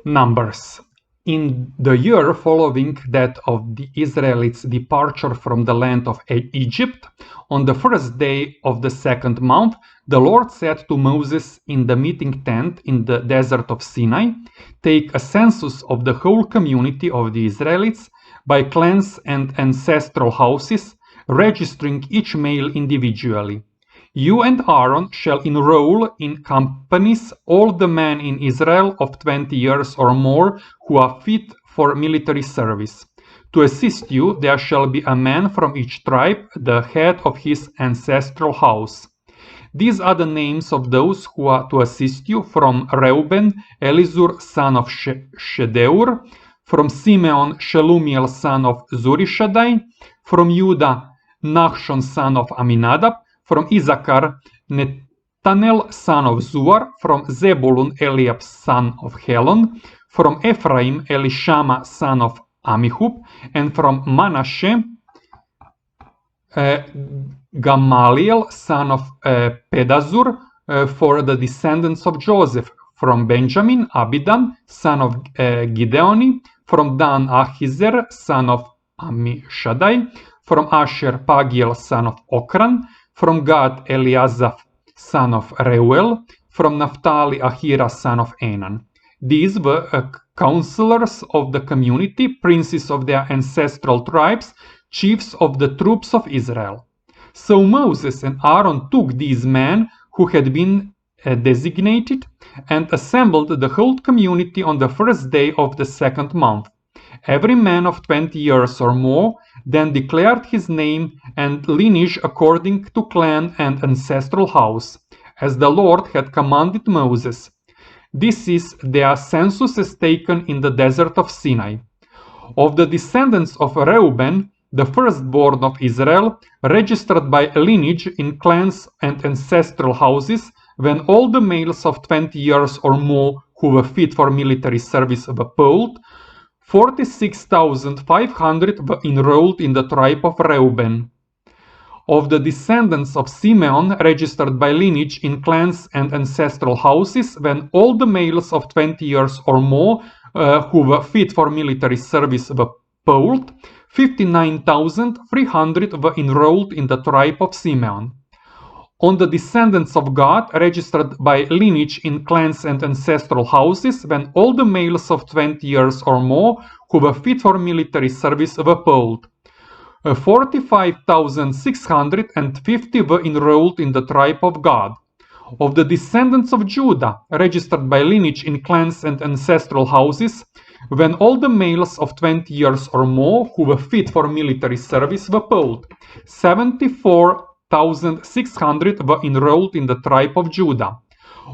Numbers. In the year following that of the Israelites' departure from the land of Egypt, on the first day of the second month, the Lord said to Moses in the meeting tent in the desert of Sinai, "Take a census of the whole community of the Israelites by clans and ancestral houses, registering each male individually. You and Aaron shall enroll in companies all the men in Israel of 20 years or more who are fit for military service. To assist you, there shall be a man from each tribe, the head of his ancestral house. These are the names of those who are to assist you: from Reuben, Elizur son of Shedeur; from Simeon, Shelumiel son of Zurishaddai; from Judah, Nachshon son of Aminadab; from Issachar, Nethanel son of Zuar; from Zebulun, Eliab son of Helon; from Ephraim, Elishama son of Amihud; and from Manasseh, Gamaliel son of Pedazur. For the descendants of Joseph: from Benjamin, Abidan son of Gideoni; from Dan, Achizer son of Ammishaddai; from Asher, Pagiel son of Okran; from Gad, Eliasaph son of Reuel; from Naphtali, Ahira son of Enan. These were counselors of the community, princes of their ancestral tribes, chiefs of the troops of Israel. So Moses and Aaron took these men who had been designated and assembled the whole community on the first day of the second month. Every man of 20 years or more then declared his name and lineage according to clan and ancestral house, as the Lord had commanded Moses. This is their census as taken in the desert of Sinai. Of the descendants of Reuben, the firstborn of Israel, registered by lineage in clans and ancestral houses, when all the males of 20 years or more who were fit for military service were polled, 46,500 were enrolled in the tribe of Reuben. Of the descendants of Simeon, registered by lineage in clans and ancestral houses, when all the males of 20 years or more who were fit for military service were polled, 59,300 were enrolled in the tribe of Simeon. On the descendants of Gad, registered by lineage in clans and ancestral houses, when all the males of 20 years or more who were fit for military service were polled, 45,650 were enrolled in the tribe of Gad. Of the descendants of Judah, registered by lineage in clans and ancestral houses, when all the males of 20 years or more who were fit for military service were polled, 74,600 were enrolled in the tribe of Judah.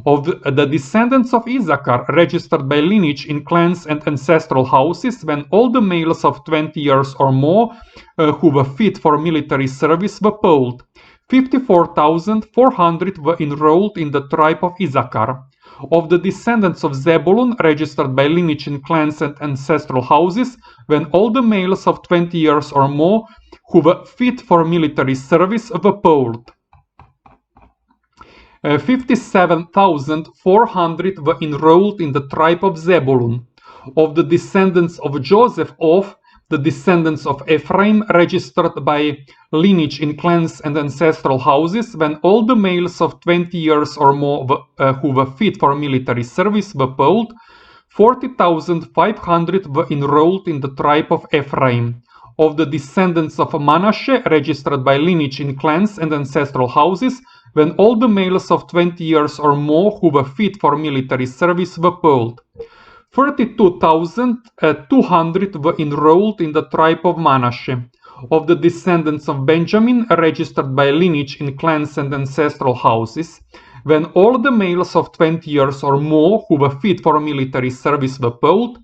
Of the descendants of Issachar, registered by lineage in clans and ancestral houses, when all the males of 20 years or more who were fit for military service were polled, 54,400 were enrolled in the tribe of Issachar. Of the descendants of Zebulun, registered by lineage in clans and ancestral houses, when all the males of 20 years or more who were fit for military service were polled, 57,400 were enrolled in the tribe of Zebulun. Of the descendants of Joseph, the descendants of Ephraim, registered by lineage in clans and ancestral houses, when all the males of 20 years or more who were fit for military service were polled, 40,500 were enrolled in the tribe of Ephraim. Of the descendants of Manasseh, registered by lineage in clans and ancestral houses, when all the males of 20 years or more who were fit for military service were polled, 32,200 were enrolled in the tribe of Manasseh. Of the descendants of Benjamin, registered by lineage in clans and ancestral houses, when all the males of 20 years or more who were fit for military service were polled,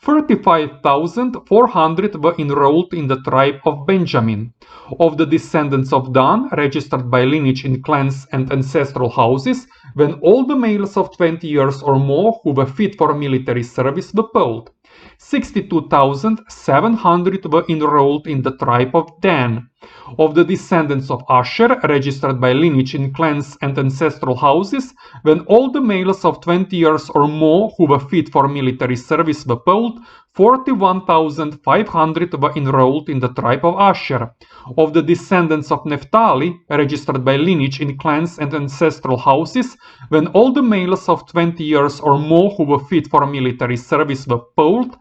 35,400 were enrolled in the tribe of Benjamin. Of the descendants of Dan, registered by lineage in clans and ancestral houses, when all the males of 20 years or more who were fit for military service were polled, 62,700 were enrolled in the tribe of Dan. Of the descendants of Asher, registered by lineage in clans and ancestral houses, when all the males of 20 years or more who were fit for military service were polled, 41,500 were enrolled in the tribe of Asher. Of the descendants of Naphtali, registered by lineage in clans and ancestral houses, when all the males of 20 years or more who were fit for military service were polled,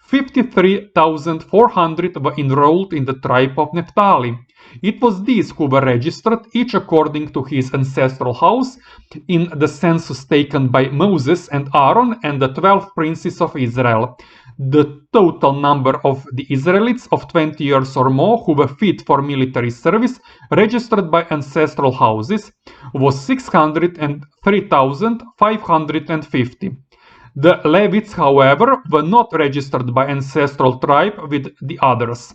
53,400 were enrolled in the tribe of Naphtali. It was these who were registered, each according to his ancestral house, in the census taken by Moses and Aaron and the 12 princes of Israel. The total number of the Israelites of 20 years or more who were fit for military service, registered by ancestral houses, was 603,550. The Levites, however, were not registered by ancestral tribe with the others.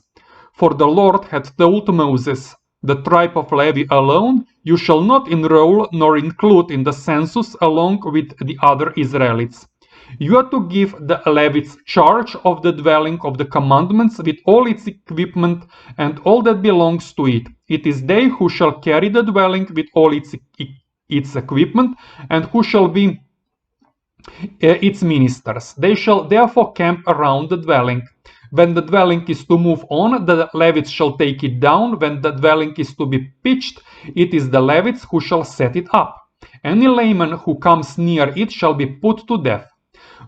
For the Lord had told Moses, "The tribe of Levi alone you shall not enroll nor include in the census along with the other Israelites. You are to give the Levites charge of the dwelling of the commandments with all its equipment and all that belongs to it. It is they who shall carry the dwelling with all its equipment and who shall be its ministers. They shall therefore camp around the dwelling. When the dwelling is to move on, the Levites shall take it down. When the dwelling is to be pitched, it is the Levites who shall set it up. Any layman who comes near it shall be put to death.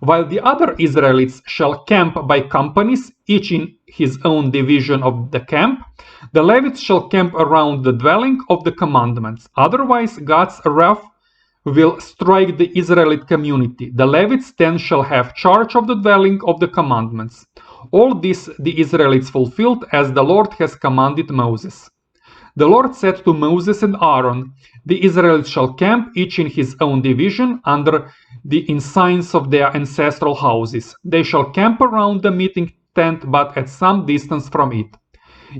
While the other Israelites shall camp by companies, each in his own division of the camp, the Levites shall camp around the dwelling of the commandments. Otherwise, God's wrath will strike the Israelite community. The Levites then shall have charge of the dwelling of the commandments. All this the Israelites fulfilled as the Lord has commanded Moses. The Lord said to Moses and Aaron, "The Israelites shall camp each in his own division under the ensigns of their ancestral houses. They shall camp around the meeting tent but at some distance from it.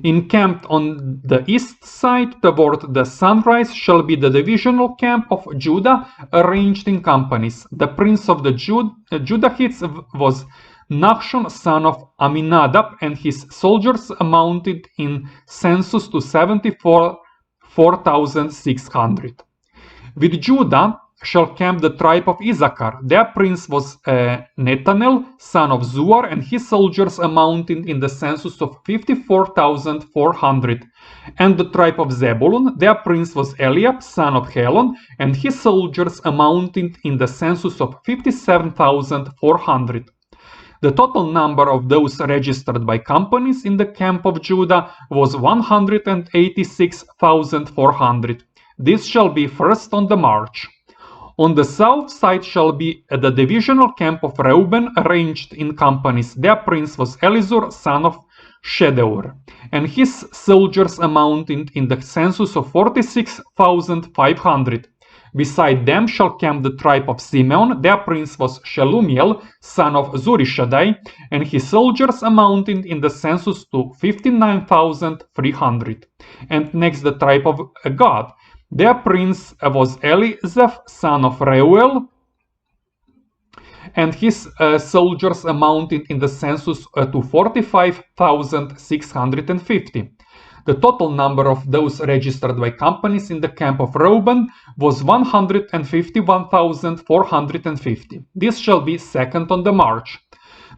Encamped on the east side toward the sunrise shall be the divisional camp of Judah arranged in companies. The prince of the Judahites was Nachshon son of Aminadab, and his soldiers amounted in census to 74,600. With Judah shall camp the tribe of Issachar. Their prince was Nethanel, son of Zuar, and his soldiers amounted in the census of 54,400. And the tribe of Zebulun, their prince was Eliab, son of Helon, and his soldiers amounted in the census of 57,400. The total number of those registered by companies in the camp of Judah was 186,400. This shall be first on the march. On the south side shall be the divisional camp of Reuben arranged in companies. Their prince was Elizur, son of Shedeur, and his soldiers amounted in the census of 46,500. Beside them shall camp the tribe of Simeon. Their prince was Shelumiel, son of Zurishaddai, and his soldiers amounted in the census to 59,300. And next the tribe of Gad. Their prince was Elizaph, son of Reuel, and his soldiers amounted in the census to 45,650. The total number of those registered by companies in the camp of Reuben was 151,450. This shall be second on the march.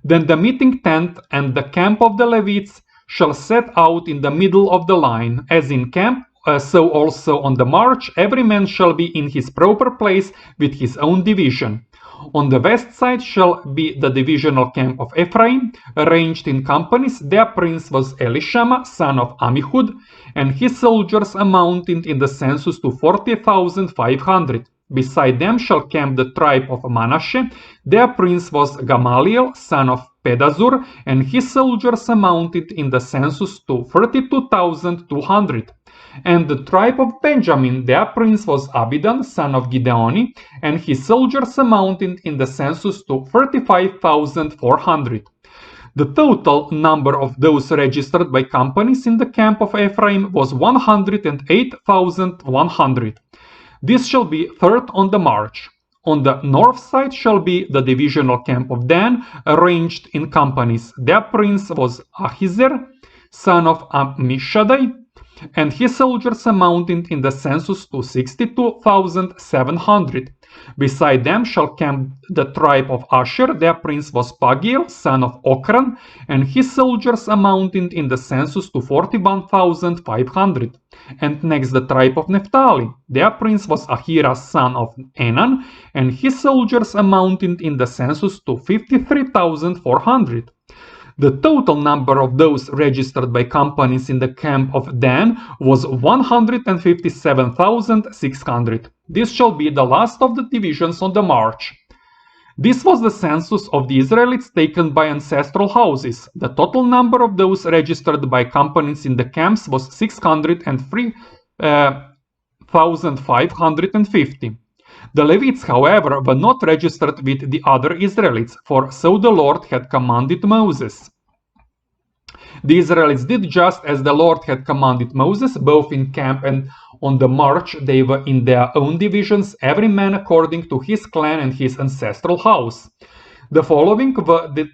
Then the meeting tent and the camp of the Levites shall set out in the middle of the line, as in camp, so also on the march, every man shall be in his proper place with his own division. On the west side shall be the divisional camp of Ephraim, arranged in companies. Their prince was Elishama, son of Ammihud, and his soldiers amounted in the census to 40,500. Beside them shall camp the tribe of Manasseh. Their prince was Gamaliel, son of Pedazur, and his soldiers amounted in the census to 32,200. And the tribe of Benjamin, their prince was Abidan, son of Gideoni, and his soldiers amounted in the census to 35,400. The total number of those registered by companies in the camp of Ephraim was 108,100. This shall be third on the march. On the north side shall be the divisional camp of Dan, arranged in companies. Their prince was Ahizer, son of Ammishaddai, and his soldiers amounting in the census to 62,700. Beside them shall camp the tribe of Asher, their prince was Pagiel, son of Okran, and his soldiers amounting in the census to 41,500. And next the tribe of Naphtali, their prince was Ahira, son of Enan, and his soldiers amounting in the census to 53,400. The total number of those registered by companies in the camp of Dan was 157,600. This shall be the last of the divisions on the march. This was the census of the Israelites taken by ancestral houses. The total number of those registered by companies in the camps was 603,550. The Levites, however, were not registered with the other Israelites, for so the Lord had commanded Moses. The Israelites did just as the Lord had commanded Moses, both in camp and on the march. They were in their own divisions, every man according to his clan and his ancestral house. The following were the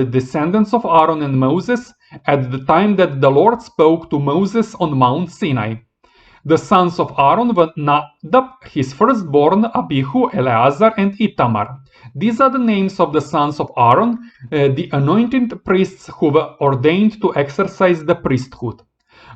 descendants of Aaron and Moses at the time that the Lord spoke to Moses on Mount Sinai. The sons of Aaron were Nadab, his firstborn, Abihu, Eleazar, and Itamar. These are the names of the sons of Aaron, the anointed priests who were ordained to exercise the priesthood.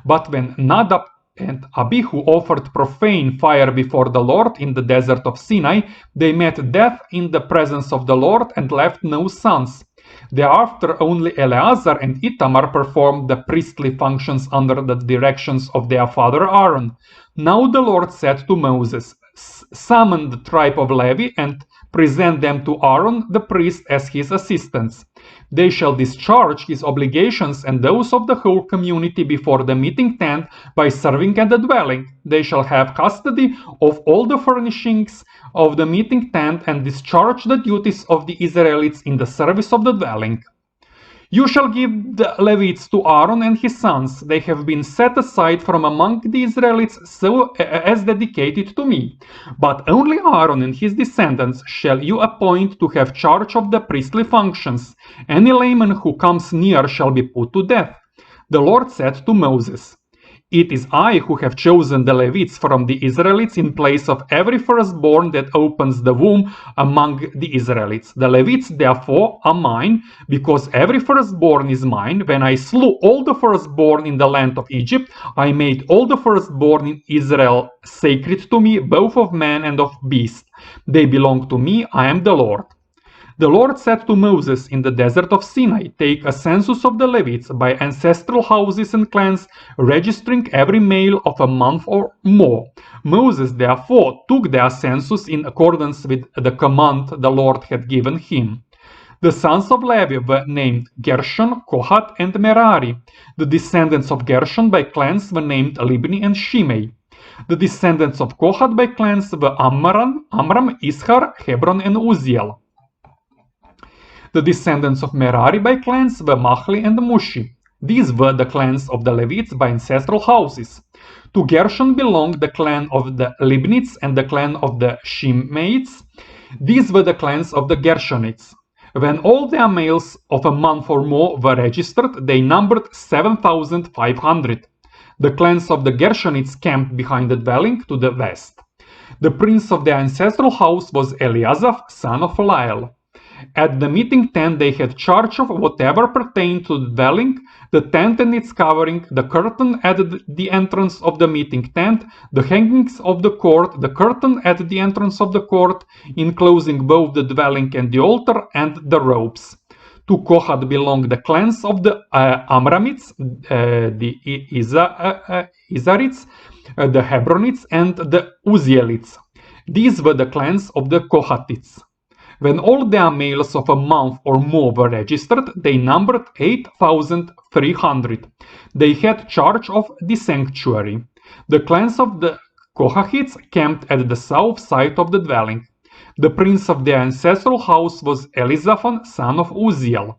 But when Nadab and Abihu offered profane fire before the Lord in the desert of Sinai, they met death in the presence of the Lord and left no sons. Thereafter only Eleazar and Itamar performed the priestly functions under the directions of their father Aaron. Now the Lord said to Moses, "Summon the tribe of Levi and present them to Aaron the priest as his assistants. They shall discharge his obligations and those of the whole community before the meeting tent by serving at the dwelling. They shall have custody of all the furnishings of the meeting tent and discharge the duties of the Israelites in the service of the dwelling. You shall give the Levites to Aaron and his sons. They have been set aside from among the Israelites so as dedicated to me. But only Aaron and his descendants shall you appoint to have charge of the priestly functions. Any layman who comes near shall be put to death." The Lord said to Moses, "It is I who have chosen the Levites from the Israelites in place of every firstborn that opens the womb among the Israelites. The Levites therefore are mine, because every firstborn is mine. When I slew all the firstborn in the land of Egypt, I made all the firstborn in Israel sacred to me, both of man and of beast. They belong to me, I am the Lord." The Lord said to Moses in the desert of Sinai, "Take a census of the Levites by ancestral houses and clans, registering every male of a month or more." Moses therefore took their census in accordance with the command the Lord had given him. The sons of Levi were named Gershon, Kohath, and Merari. The descendants of Gershon by clans were named Libni and Shimei. The descendants of Kohath by clans were Amram, Ishar, Hebron, and Uziel. The descendants of Merari by clans were Mahli and Mushi. These were the clans of the Levites by ancestral houses. To Gershon belonged the clan of the Libnites and the clan of the Shimeites. These were the clans of the Gershonites. When all their males of a month or more were registered, they numbered 7,500. The clans of the Gershonites camped behind the dwelling to the west. The prince of their ancestral house was Eliasaph, son of Lael. At the meeting tent they had charge of whatever pertained to the dwelling, the tent and its covering, the curtain at the entrance of the meeting tent, the hangings of the court, the curtain at the entrance of the court, enclosing both the dwelling and the altar, and the ropes. To Kohath belonged the clans of the Amramites, the Izarites, the Hebronites, and the Uzielites. These were the clans of the Kohathites. When all their males of a month or more were registered, they numbered 8,300. They had charge of the sanctuary. The clans of the Kohathites camped at the south side of the dwelling. The prince of their ancestral house was Elizaphan, son of Uziel.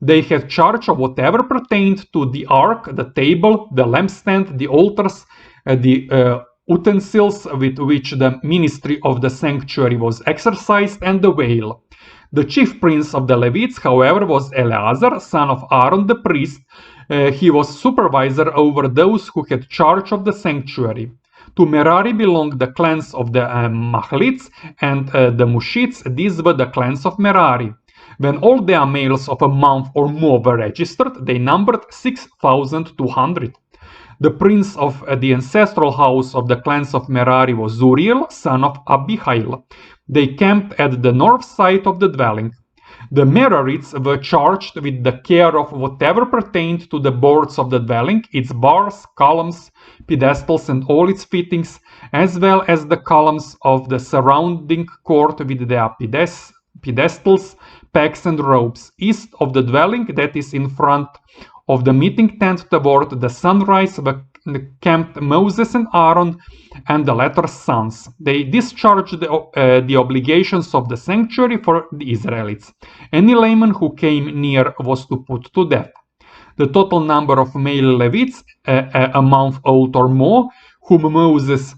They had charge of whatever pertained to the ark, the table, the lampstand, the altars, the utensils with which the ministry of the sanctuary was exercised, and the veil. The chief prince of the Levites, however, was Eleazar, son of Aaron the priest, He was supervisor over those who had charge of the sanctuary. To Merari belonged the clans of the Mahlits and the Mushits. These were the clans of Merari. When all their males of a month or more were registered, they numbered 6,200. The prince of the ancestral house of the clans of Merari was Zuriel, son of Abihail. They camped at the north side of the dwelling. The Merarites were charged with the care of whatever pertained to the boards of the dwelling, its bars, columns, pedestals, and all its fittings, as well as the columns of the surrounding court with their pedestals, pegs, and ropes. East of the dwelling, that is in front of the meeting tent toward the sunrise, were camped Moses and Aaron and the latter's sons. They discharged the obligations of the sanctuary for the Israelites. Any layman who came near was to put to death. The total number of male Levites, a month old or more, whom Moses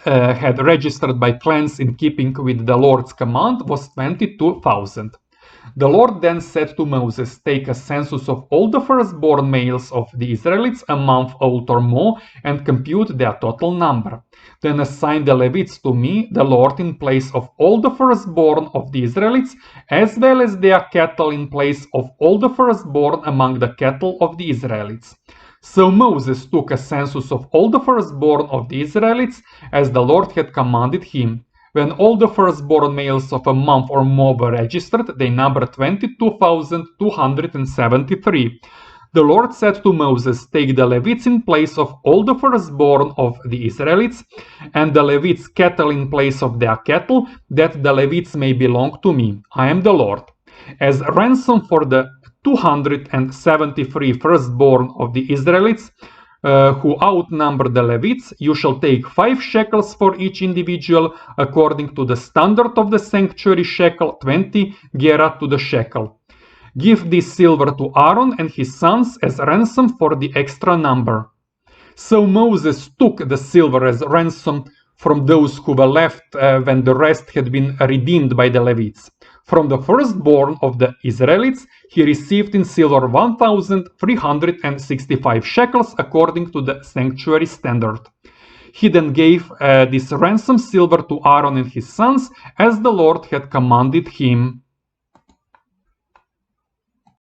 had registered by clans in keeping with the Lord's command, was 22,000. The Lord then said to Moses, "Take a census of all the firstborn males of the Israelites, a month old or more, and compute their total number. Then assign the Levites to me, the Lord, in place of all the firstborn of the Israelites, as well as their cattle in place of all the firstborn among the cattle of the Israelites." So Moses took a census of all the firstborn of the Israelites, as the Lord had commanded him. When all the firstborn males of a month or more were registered, they numbered 22,273. The Lord said to Moses, "Take the Levites in place of all the firstborn of the Israelites, and the Levites' cattle in place of their cattle, that the Levites may belong to me. I am the Lord. As ransom for the 273 firstborn of the Israelites, who outnumber the Levites, you shall take 5 shekels for each individual, according to the standard of the sanctuary shekel, 20 gerah to the shekel. Give this silver to Aaron and his sons as ransom for the extra number." So Moses took the silver as ransom from those who were left when the rest had been redeemed by the Levites. From the firstborn of the Israelites, he received in silver 1,365 shekels according to the sanctuary standard. He then gave this ransom silver to Aaron and his sons, as the Lord had commanded him.